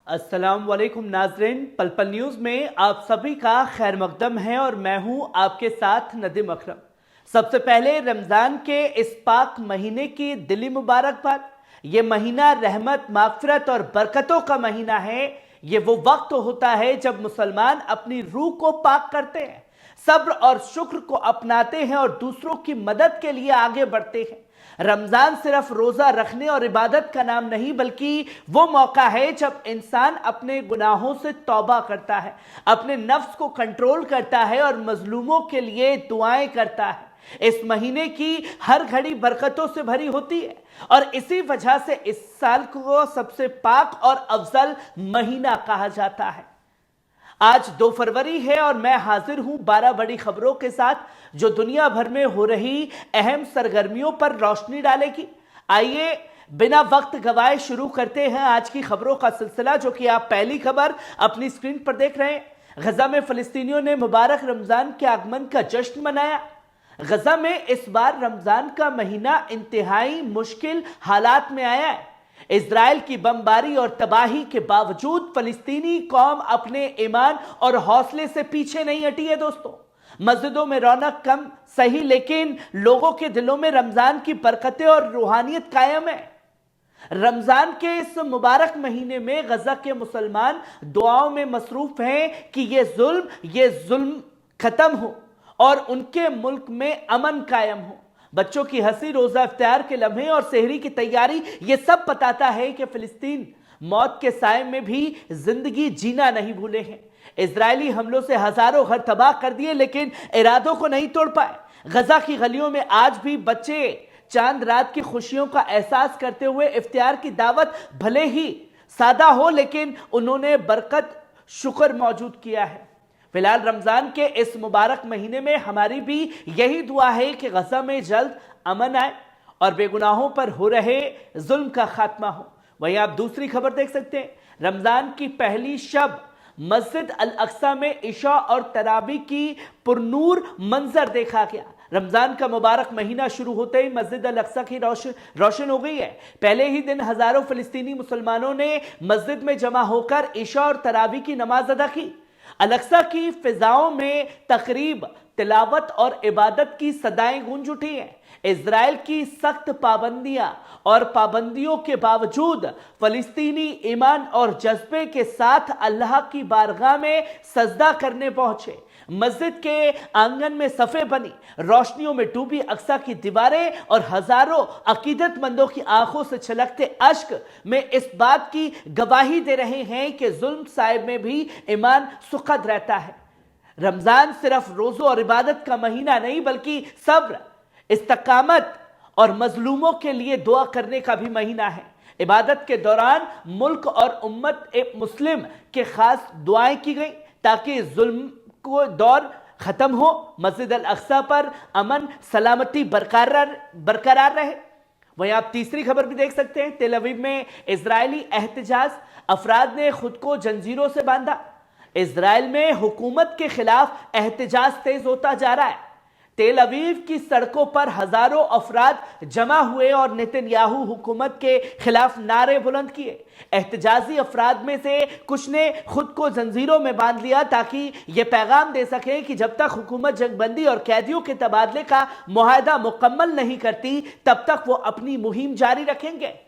अस्सलाम वालेकुम नाज़रीन, पल पल न्यूज़ में आप सभी का खैर मकदम है और मैं हूं आपके साथ नदीम अकरम। सबसे पहले रमज़ान के इस पाक महीने की दिली मुबारकबाद। ये महीना रहमत, मागफिरत और बरकतों का महीना है। ये वो वक्त होता है जब मुसलमान अपनी रूह को पाक करते हैं, सब्र और शुक्र को अपनाते हैं और दूसरों की मदद के लिए आगे बढ़ते हैं। रमजान सिर्फ रोजा रखने और इबादत का नाम नहीं, बल्कि वो मौका है जब इंसान अपने गुनाहों से तौबा करता है, अपने नफ्स को कंट्रोल करता है और मजलूमों के लिए दुआएं करता है। इस महीने की हर घड़ी बरकतों से भरी होती है और इसी वजह से इस साल को सबसे पाक और अफजल महीना कहा जाता है। आज 2 फरवरी है और मैं हाजिर हूं 12 बड़ी खबरों के साथ जो दुनिया भर में हो रही अहम सरगर्मियों पर रोशनी डालेगी। आइए बिना वक्त गवाए शुरू करते हैं आज की खबरों का सिलसिला, जो कि आप पहली खबर अपनी स्क्रीन पर देख रहे हैं। गजा में फिलिस्तीनियों ने मुबारक रमजान के आगमन का जश्न मनाया। गजा में इस बार रमजान का महीना इंतहाई मुश्किल हालात में आया है। इजराइल की बमबारी और तबाही के बावजूद फलस्तीनी कौम अपने ईमान और हौसले से पीछे नहीं हटी है। दोस्तों, मस्जिदों में रौनक कम सही, लेकिन लोगों के दिलों में रमजान की बरकतें और रूहानियत कायम है। रमजान के इस मुबारक महीने में गजा के मुसलमान दुआओं में मसरूफ हैं कि ये जुल्म खत्म हो और उनके मुल्क में अमन कायम हो। बच्चों की हंसी, रोजा इफ्तार के लम्हे और सेहरी की तैयारी, ये सब बताता है कि फिलिस्तीन मौत के साए में भी जिंदगी जीना नहीं भूले हैं। इजरायली हमलों से हजारों घर तबाह कर दिए, लेकिन इरादों को नहीं तोड़ पाए। गजा की गलियों में आज भी बच्चे चांद रात की खुशियों का एहसास करते हुए इफ्तार की दावत भले ही सादा हो, लेकिन उन्होंने बरकत शुक्र मौजूद किया है। फिलहाल रमजान के इस मुबारक महीने में हमारी भी यही दुआ है कि गजा में जल्द अमन आए और बेगुनाहों पर हो रहे जुल्म का खात्मा हो। वहीं आप दूसरी खबर देख सकते हैं। रमजान की पहली शब मस्जिद अल अक्सा में इशा और तरावी की पुरनूर मंजर देखा गया। रमजान का मुबारक महीना शुरू होते ही मस्जिद अल अक्सा की रोशन हो गई है। पहले ही दिन हजारों फिलिस्तीनी मुसलमानों ने मस्जिद में जमा होकर इशा और तरावी की नमाज अदा की। अल-अक्सा की फिजाओं में तकरीब, तिलावत और इबादत की सदाएं गूंज उठी हैं। इजराइल की सख्त पाबंदियों के बावजूद फलस्तीनी ईमान और जज्बे के साथ अल्लाह की बारगाह में सजदा करने पहुंचे। मस्जिद के आंगन में सफे बनी, रोशनियों में डूबी अक्सा की दीवारें और हजारों अकीदतमंदों की आंखों से छलकते अश्क में इस बात की गवाही दे रहे हैं कि जुल्म साहिब में भी ईमान सुखद रहता है। रमजान सिर्फ रोजों और इबादत का महीना नहीं, बल्कि सब्र, इस्तकामत और मजलूमों के लिए दुआ करने का भी महीना है। इबादत के दौरान मुल्क और उम्मत मुस्लिम के खास दुआएं की गई ताकि जुल्म को दौर खत्म हो, मस्जिद अल अक्सा पर अमन सलामती बरकरार रहे। वहीं आप तीसरी खबर भी देख सकते हैं। तेल अवीव में इजरायली एहतजाज, अफराद ने खुद को जंजीरों से बांधा। इजराइल में हुकूमत के खिलाफ एहतजाज तेज होता जा रहा है। तेल अवीव की सड़कों पर हजारों अफराद जमा हुए और नेतन्याहू हुकूमत के खिलाफ नारे बुलंद किए। एहतजाजी अफराद में से कुछ ने खुद को जंजीरों में बांध लिया ताकि यह पैगाम दे सके कि जब तक हुकूमत जंगबंदी और कैदियों के तबादले का मुआहदा मुकम्मल नहीं करती, तब तक वो अपनी मुहिम जारी रखेंगे।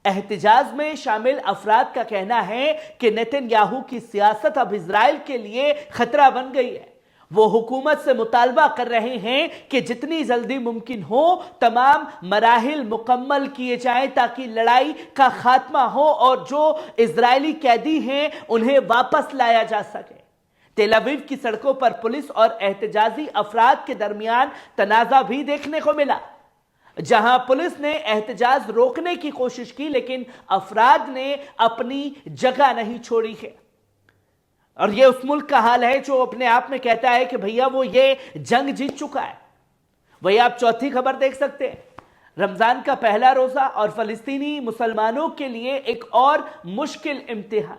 एहतजाज में शामिल अफराद का कहना है कि नेतन्याहू की सियासत अब इजराइल के लिए खतरा बन गई है। वो हुकूमत से मुतालबा कर रहे हैं कि जितनी जल्दी मुमकिन हो तमाम मराहिल मुकम्मल किए जाएं ताकि लड़ाई का खात्मा हो और जो इजरायली कैदी हैं उन्हें वापस लाया जा सके। तेल अवीव की सड़कों पर पुलिस और एहतजाजी अफराद के दरमियान तनाजा भी देखने को मिला, जहां पुलिस ने एहतजाज रोकने की कोशिश की, लेकिन अफराद ने अपनी जगह नहीं छोड़ी है। और ये उस मुल्क का हाल है जो अपने आप में कहता है कि भैया वो ये जंग जीत चुका है। वही आप चौथी खबर देख सकते हैं। रमजान का पहला रोजा और फलस्तीनी मुसलमानों के लिए एक और मुश्किल इम्तिहान।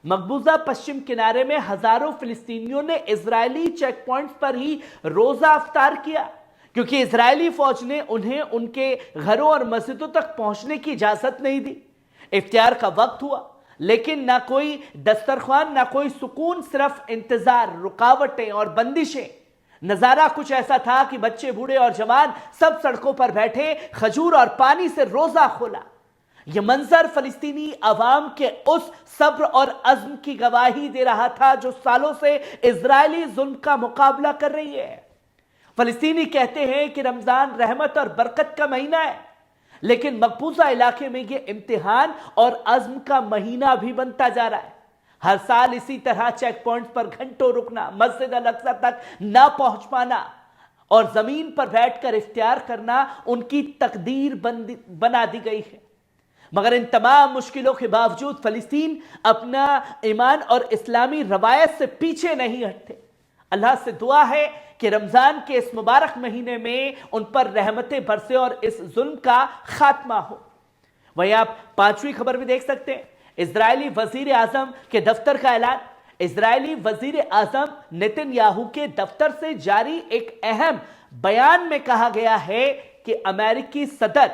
मकबूजा पश्चिम किनारे में हजारों फिलिस्तीनियों ने इजरायली चेक पॉइंट्स पर ही रोजा इफ्तार किया, क्योंकि इजरायली फौज ने उन्हें उनके घरों और मस्जिदों तक पहुंचने की इजाजत नहीं दी। इफ्तियार का वक्त हुआ। لیکن نہ کوئی دسترخوان، نہ کوئی سکون، صرف انتظار، رکاوٹیں اور بندشیں۔ نظارہ کچھ ایسا تھا کہ بچے، بوڑھے اور جوان سب سڑکوں پر بیٹھے، کھجور اور پانی سے روزہ کھولا۔ یہ منظر فلسطینی عوام کے اس صبر اور عزم کی گواہی دے رہا تھا جو سالوں سے اسرائیلی ظلم کا مقابلہ کر رہی ہے۔ فلسطینی کہتے ہیں کہ رمضان رحمت اور برکت کا مہینہ ہے، لیکن مقبوضہ علاقے میں یہ امتحان اور عزم کا مہینہ بھی بنتا جا رہا ہے۔ ہر سال اسی طرح چیک پوائنٹس پر گھنٹوں رکنا، مسجد الاقصی تک نہ پہنچ پانا اور زمین پر بیٹھ کر افطار کرنا ان کی تقدیر بنا دی گئی ہے۔ مگر ان تمام مشکلوں کے باوجود فلسطین اپنا ایمان اور اسلامی روایت سے پیچھے نہیں ہٹتے۔ اللہ سے دعا ہے کہ رمضان کے اس مبارک مہینے میں ان پر رحمتیں برسے اور اس ظلم کا خاتمہ ہو۔ وہیں آپ 5ویں خبر بھی دیکھ سکتے ہیں، اسرائیلی وزیر اعظم کے دفتر کا اعلان۔ اسرائیلی وزیر اعظم نیتن یاہو کے دفتر سے جاری ایک اہم بیان میں کہا گیا ہے کہ امریکی صدر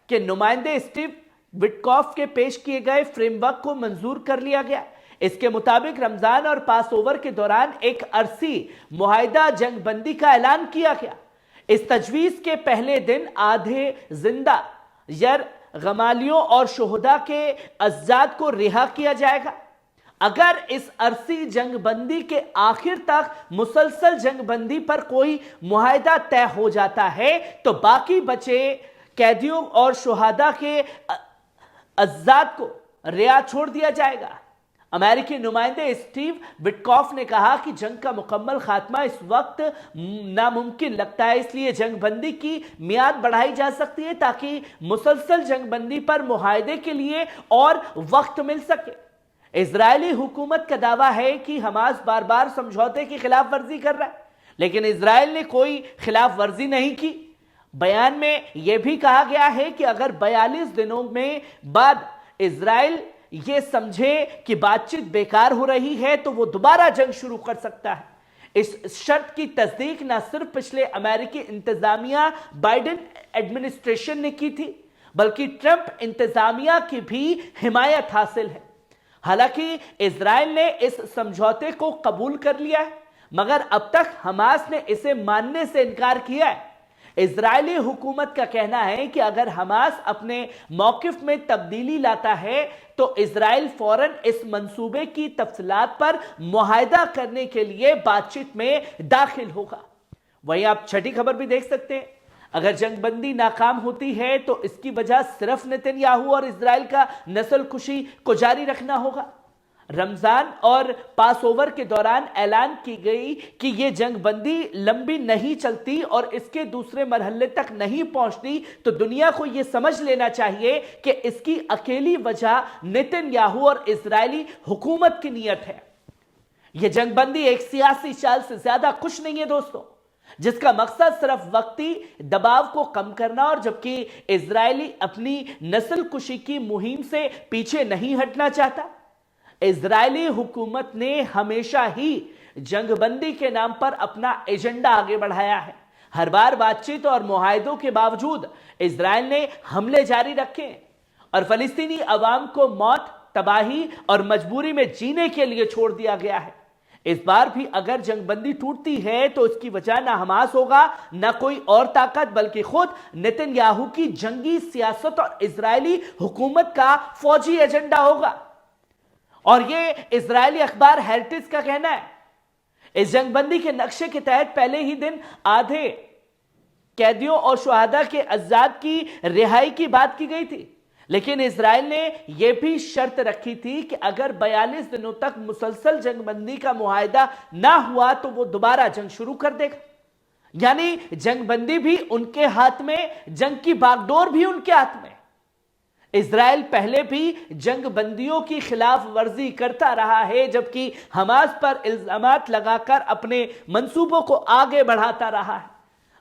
کے نمائندے اسٹیو وٹکوف کے پیش کیے گئے فریم ورک کو منظور کر لیا گیا۔ اس کے مطابق رمضان اور پاس اوور کے دوران ایک عرصی معاہدہ جنگ بندی کا اعلان کیا گیا۔ اس تجویز کے پہلے دن آدھے زندہ یرغمالیوں اور شہداء کے اجساد کو رہا کیا جائے گا۔ اگر اس عرصی جنگ بندی کے آخر تک مسلسل جنگ بندی پر کوئی معاہدہ طے ہو جاتا ہے تو باقی بچے قیدیوں اور شہداء کے اجساد کو رہا چھوڑ دیا جائے گا۔ امریکی نمائندے اسٹیو وٹکوف نے کہا کہ جنگ کا مکمل خاتمہ اس وقت ناممکن لگتا ہے، اس لیے جنگ بندی کی میعاد بڑھائی جا سکتی ہے تاکہ مسلسل جنگ بندی پر معاہدے کے لیے اور وقت مل سکے۔ اسرائیلی حکومت کا دعویٰ ہے کہ حماس بار بار سمجھوتے کی خلاف ورزی کر رہا ہے، لیکن اسرائیل نے کوئی خلاف ورزی نہیں کی۔ بیان میں یہ بھی کہا گیا ہے کہ اگر 42 دنوں میں بعد اسرائیل یہ سمجھے کہ بات چیت بیکار ہو رہی ہے تو وہ دوبارہ جنگ شروع کر سکتا ہے۔ اس شرط کی تصدیق نہ صرف پچھلے امریکی انتظامیہ بائیڈن ایڈمنسٹریشن نے کی تھی، بلکہ ٹرمپ انتظامیہ کی بھی حمایت حاصل ہے۔ حالانکہ اسرائیل نے اس سمجھوتے کو قبول کر لیا ہے، مگر اب تک حماس نے اسے ماننے سے انکار کیا ہے۔ اسرائیلی حکومت کا کہنا ہے کہ اگر حماس اپنے موقف میں تبدیلی لاتا ہے تو اسرائیل فوراً اس منصوبے کی تفصیلات پر معاہدہ کرنے کے لیے بات چیت میں داخل ہوگا۔ وہیں آپ 6ٹھی خبر بھی دیکھ سکتے ہیں، اگر جنگ بندی ناکام ہوتی ہے تو اس کی وجہ صرف نیتن یاہو اور اسرائیل کا نسل کشی کو جاری رکھنا ہوگا۔ رمضان اور پاس اوور کے دوران اعلان کی گئی کہ یہ جنگ بندی لمبی نہیں چلتی اور اس کے دوسرے مرحلے تک نہیں پہنچتی تو دنیا کو یہ سمجھ لینا چاہیے کہ اس کی اکیلی وجہ نیتن یاہو اور اسرائیلی حکومت کی نیت ہے۔ یہ جنگ بندی ایک سیاسی چال سے زیادہ کچھ نہیں ہے دوستو، جس کا مقصد صرف وقتی دباؤ کو کم کرنا، اور جبکہ اسرائیلی اپنی نسل کشی کی مہم سے پیچھے نہیں ہٹنا چاہتا۔ اسرائیلی حکومت نے ہمیشہ ہی جنگ بندی کے نام پر اپنا ایجنڈا آگے بڑھایا ہے۔ ہر بار بات چیت اور معاہدوں کے باوجود اسرائیل نے حملے جاری رکھے اور فلسطینی عوام کو موت، تباہی اور مجبوری میں جینے کے لیے چھوڑ دیا گیا ہے۔ اس بار بھی اگر جنگ بندی ٹوٹتی ہے تو اس کی وجہ نہ حماس ہوگا، نہ کوئی اور طاقت، بلکہ خود نیتن یاہو کی جنگی سیاست اور اسرائیلی حکومت کا فوجی ایجنڈا ہوگا۔ اور یہ اسرائیلی اخبار ہیریٹیج کا کہنا ہے۔ اس جنگ بندی کے نقشے کے تحت پہلے ہی دن آدھے قیدیوں اور شہداء کے اجساد کی رہائی کی بات کی گئی تھی، لیکن اسرائیل نے یہ بھی شرط رکھی تھی کہ اگر 42 دنوں تک مسلسل جنگ بندی کا معاہدہ نہ ہوا تو وہ دوبارہ جنگ شروع کر دے گا۔ یعنی جنگ بندی بھی ان کے ہاتھ میں، جنگ کی باغ ڈور بھی ان کے ہاتھ میں۔ اسرائیل پہلے بھی جنگ بندیوں کی خلاف ورزی کرتا رہا ہے، جبکہ حماس پر الزامات لگا کر اپنے منصوبوں کو آگے بڑھاتا رہا ہے۔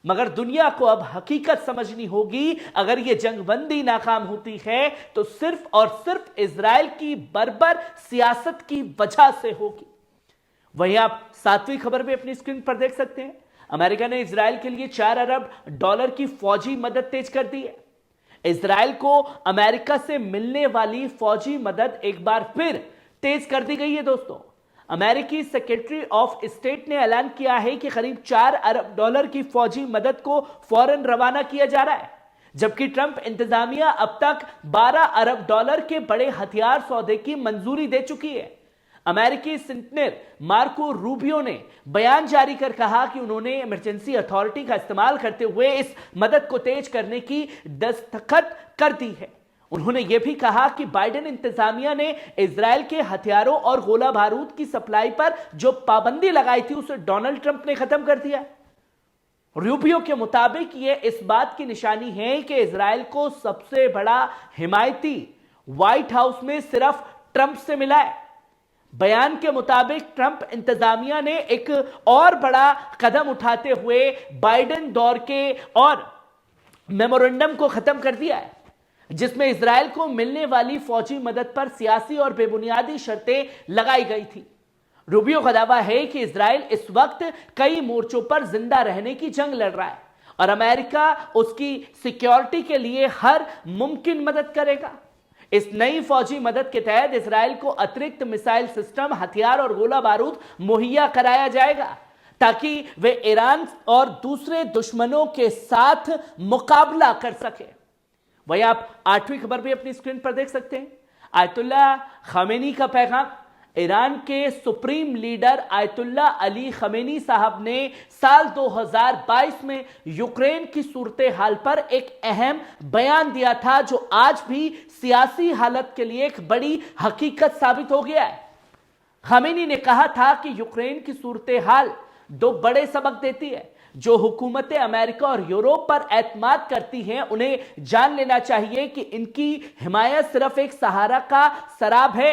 مگر دنیا کو اب حقیقت سمجھنی ہوگی، اگر یہ جنگ بندی ناکام ہوتی ہے تو صرف اور صرف اسرائیل کی بربر سیاست کی وجہ سے ہوگی۔ وہیں آپ 7ویں خبر بھی اپنی اسکرین پر دیکھ سکتے ہیں، امریکہ نے اسرائیل کے لیے $4 ارب کی فوجی مدد تیز کر دی ہے۔ इजराइल को अमेरिका से मिलने वाली फौजी मदद एक बार फिर तेज कर दी गई है दोस्तों। अमेरिकी सेक्रेटरी ऑफ स्टेट ने ऐलान किया है कि करीब $4 अरब की फौजी मदद को फौरन रवाना किया जा रहा है, जबकि ट्रंप इंतजामिया अब तक $12 अरब के बड़े हथियार सौदे की मंजूरी दे चुकी है। अमेरिकी सेनेटर मार्को रूबियो ने बयान जारी कर कहा कि उन्होंने इमरजेंसी अथॉरिटी का इस्तेमाल करते हुए इस मदद को तेज करने की दस्तखत कर दी है। उन्होंने यह भी कहा कि बाइडेन इंतजामिया ने इजराइल के हथियारों और गोला बारूद की सप्लाई पर जो पाबंदी लगाई थी उसे डोनाल्ड ट्रंप ने खत्म कर दिया। रूबियो के मुताबिक यह इस बात की निशानी है कि इजराइल को सबसे बड़ा हिमायती व्हाइट हाउस में सिर्फ ट्रंप से मिला है। बयान के मुताबिक ट्रंप इंतजामिया ने एक और बड़ा कदम उठाते हुए बाइडेन दौर के और मेमोरेंडम को खत्म कर दिया है, जिसमें इजराइल को मिलने वाली फौजी मदद पर सियासी और बेबुनियादी शर्तें लगाई गई थी। रूबियो का दावा है कि इजराइल इस वक्त कई मोर्चों पर जिंदा रहने की जंग लड़ रहा है और अमेरिका उसकी सिक्योरिटी के लिए हर मुमकिन मदद करेगा। इस नई फौजी मदद के तहत इजराइल को अतिरिक्त मिसाइल सिस्टम, हथियार और गोला बारूद मुहैया कराया जाएगा ताकि वे ईरान और दूसरे दुश्मनों के साथ मुकाबला कर सके। वहीं आप 8वीं खबर भी अपनी स्क्रीन पर देख सकते हैं। आयतुल्लाह खमेनी का पैगाम। ईरान के supreme leader Ayatollah Ali Khamenei साहब ने साल 2022 में यूक्रेन की सूरत हाल पर एक अहम बयान दिया था, जो आज भी सियासी हालत के लिए एक बड़ी हकीकत साबित हो गया है। खमेनी ने कहा था कि यूक्रेन की सूरत हाल दो बड़े सबक देती है। जो हुकूमतें अमेरिका और यूरोप पर एतमाद करती हैं, उन्हें जान लेना चाहिए कि इनकी हिमायत सिर्फ एक सहारा का शराब है,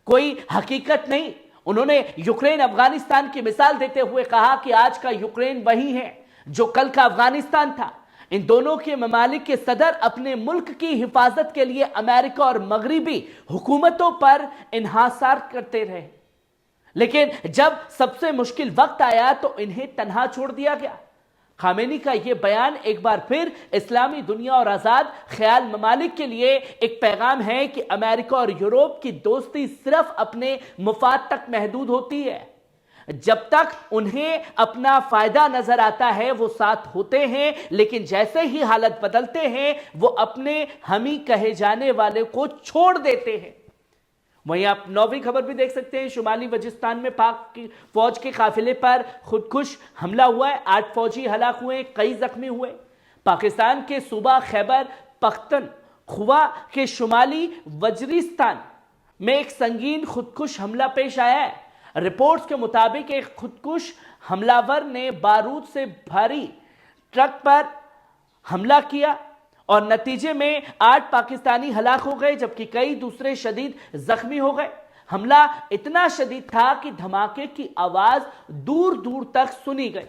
कोई हकीकत नहीं। उन्होंने यूक्रेन अफगानिस्तान की मिसाल देते हुए कहा कि आज का यूक्रेन वही है जो कल का अफगानिस्तान था। इन दोनों के ममालिक के सदर अपने मुल्क की हिफाजत के लिए अमेरिका और मगरिबी हुकूमतों पर इन्हासार करते रहे, लेकिन जब सबसे मुश्किल वक्त आया तो इन्हें तन्हा छोड़ दिया गया। खामेनी का यह बयान एक बार फिर इस्लामी दुनिया और आजाद ख्याल ममालिक के लिए एक पैगाम है कि अमेरिका और यूरोप की दोस्ती सिर्फ अपने मुफाद तक महदूद होती है। जब तक उन्हें अपना फायदा नजर आता है वो साथ होते हैं, लेकिन जैसे ही हालत बदलते हैं वो अपने हमी कहे जाने वाले को छोड़ देते हैं। वहीं आप 9वीं खबर भी देख सकते हैं। शुमाली वजिस्तान में पाक की फौज के काफिले पर खुदकुश हमला हुआ है। 8 फौजी हलाक हुए, कई जख्मी हुए। पाकिस्तान के सूबा खैबर पख्तनख्वा के शुमाली वजीरिस्तान में एक संगीन खुदकुश हमला पेश आया है। रिपोर्ट्स के मुताबिक एक खुदकुश हमलावर ने बारूद से भारी ट्रक पर हमला किया और नतीजे में 8 पाकिस्तानी हलाक हो गए, जबकि कई दूसरे शदीद जख्मी हो गए। हमला इतना शदीद था कि धमाके की आवाज दूर दूर तक सुनी गई।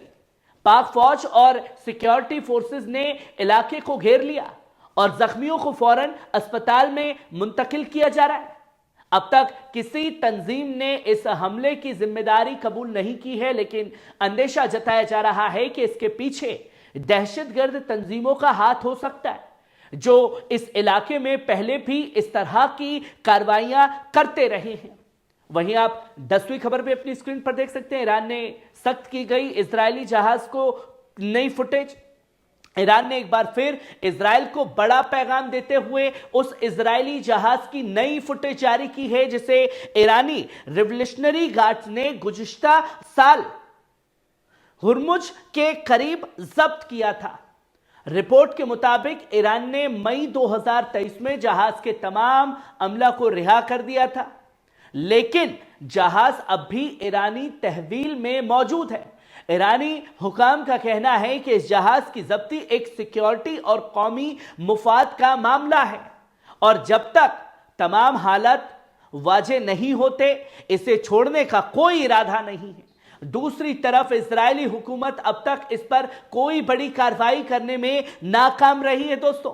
पाक फौज और सिक्योरिटी फोर्सेस ने इलाके को घेर लिया और जख्मियों को फौरन अस्पताल में मुंतकिल किया जा रहा है। अब तक किसी तंजीम ने इस हमले की जिम्मेदारी कबूल नहीं की है, लेकिन अंदेशा जताया जा रहा है कि इसके पीछे दहशतगर्द तंजीमों का हाथ हो सकता है, जो इस इलाके में पहले भी इस तरह की कार्रवाइयां करते रहे हैं। वहीं आप 10वीं खबर भी अपनी स्क्रीन पर देख सकते हैं। ईरान ने सख्त की गई इजरायली जहाज को नई फुटेज। ईरान ने एक बार फिर इजराइल को बड़ा पैगाम देते हुए उस इजरायली जहाज की नई फुटेज जारी की है, जिसे ईरानी रिवोल्यूशनरी गार्ड्स ने गुज़िश्ता साल हुर्मुज के करीब जब्त किया था। रिपोर्ट के मुताबिक ईरान ने मई 2023 में जहाज के तमाम अमला को रिहा कर दिया था, लेकिन जहाज अब भी ईरानी तहवील में मौजूद है। ईरानी हुकाम का कहना है कि इस जहाज की जब्ती एक सिक्योरिटी और कौमी मुफाद का मामला है और जब तक तमाम हालत वाजे नहीं होते इसे छोड़ने का कोई इरादा नहीं है। दूसरी तरफ इजरायली हुकूमत अब तक इस पर कोई बड़ी कार्रवाई करने में नाकाम रही है दोस्तों।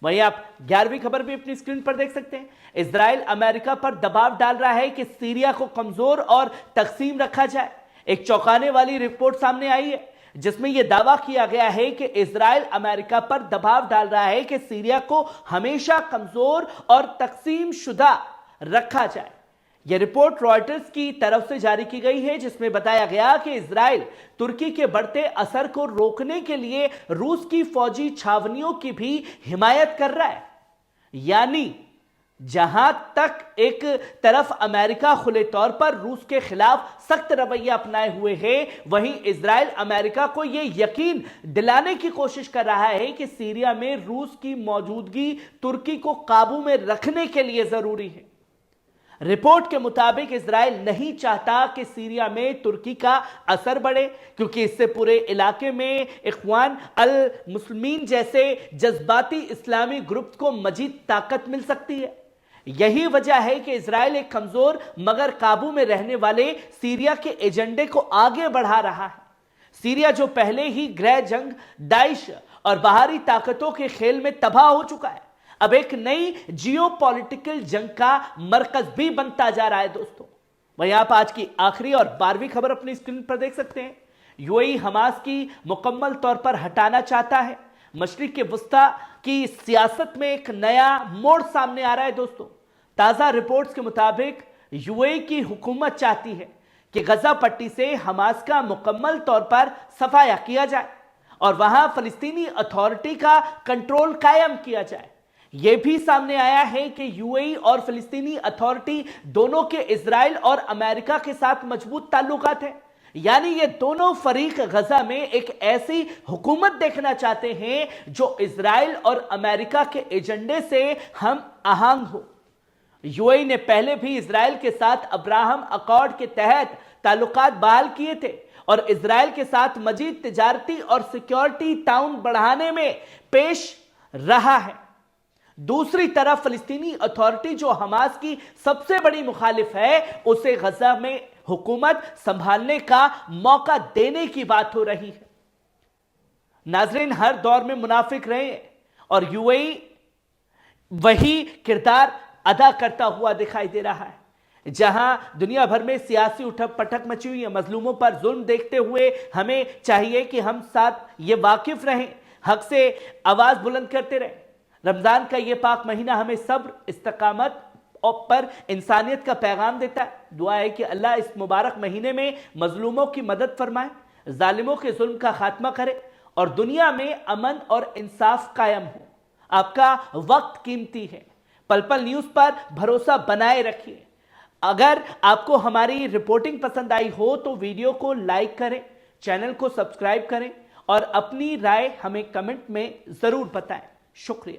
वहीं आप 11वीं खबर भी अपनी स्क्रीन पर देख सकते हैं। इजराइल अमेरिका पर दबाव डाल रहा है कि सीरिया को कमजोर और तकसीम रखा जाए। एक चौंकाने वाली रिपोर्ट सामने आई है। जिसमें यह दावा किया गया है कि इजराइल अमेरिका पर दबाव डाल रहा है कि सीरिया को हमेशा कमजोर और तकसीम शुदा रखा जाए। यह रिपोर्ट रॉयटर्स की तरफ से जारी की गई है, जिसमें बताया गया कि इजराइल तुर्की के बढ़ते असर को रोकने के लिए रूस की फौजी छावनियों की भी हिमायत कर रहा है। यानी जहां तक एक तरफ अमेरिका खुले तौर पर रूस के खिलाफ सख्त रवैया अपनाए हुए है, वहीं इजराइल अमेरिका को यह यकीन दिलाने की कोशिश कर रहा है कि सीरिया में रूस की मौजूदगी तुर्की को काबू में रखने के लिए जरूरी है। रिपोर्ट के मुताबिक इजराइल नहीं चाहता कि सीरिया में तुर्की का असर बढ़े, क्योंकि इससे पूरे इलाके में इख्वान अल मुस्लिमीन जैसे जज्बाती इस्लामी ग्रुप को मजीद ताकत मिल सकती है। यही वजह है कि इजराइल एक कमजोर मगर काबू में रहने वाले सीरिया के एजेंडे को आगे बढ़ा रहा है। सीरिया जो पहले ही गृह जंग, दाइश और बाहरी ताकतों के खेल में तबाह हो चुका है, अब एक नई जियोपॉलिटिकल जंग का मरकज भी बनता जा रहा है। दोस्तों, वहीं आप आज की आखिरी और 12वीं खबर अपनी स्क्रीन पर देख सकते हैं। यूएई हमास की मुकम्मल तौर पर हटाना चाहता है। मशरिक के वस्ता की सियासत में एक नया मोड़ सामने आ रहा है। दोस्तों, ताजा रिपोर्ट्स के मुताबिक यूएई की हुकूमत चाहती है कि गजा पट्टी से हमास का मुकम्मल तौर पर सफाया किया जाए और वहां फलस्तीनी अथॉरिटी का कंट्रोल कायम किया जाए। यह भी सामने आया है कि यूएई और फिलिस्तीनी अथॉरिटी दोनों के इजराइल और अमेरिका के साथ मजबूत ताल्लुकात हैं। यानी ये दोनों फरीक गजा में एक ऐसी हुकूमत देखना चाहते हैं जो इजराइल और अमेरिका के एजेंडे से हम आहंग हो। यूएई ने पहले भी इजराइल के साथ अब्राहम अकॉर्ड के तहत ताल्लुकात बहाल किए थे और इजराइल के साथ मजीद तिजारती और सिक्योरिटी ताउन बढ़ाने में पेश रहा है। दूसरी तरफ फलस्तीनी अथॉरिटी जो हमास की सबसे बड़ी मुखालिफ है, उसे गजा में हुकूमत संभालने का मौका देने की बात हो रही है। नाजरीन, हर दौर में मुनाफिक रहे और यूएई वही किरदार अदा करता हुआ दिखाई दे रहा है। जहां दुनिया भर में सियासी उठक पटक मची हुई है, मजलूमों पर जुल्म देखते हुए हमें चाहिए कि हम साथ ये वाकिफ रहें, हक से आवाज बुलंद करते रहें। रमजान का ये पाक महीना हमें सब्र, इस्तकामत पर इंसानियत का पैगाम देता है। दुआ है कि अल्लाह इस मुबारक महीने में मजलूमों की मदद फरमाए, जालिमों के जुल्म का खात्मा करे और दुनिया में अमन और इंसाफ कायम हो। आपका वक्त कीमती है। पल पल न्यूज पर भरोसा बनाए रखिए। अगर आपको हमारी रिपोर्टिंग पसंद आई हो तो वीडियो को लाइक करें, चैनल को सब्सक्राइब करें और अपनी राय हमें कमेंट में जरूर बताएं। शुक्रिया।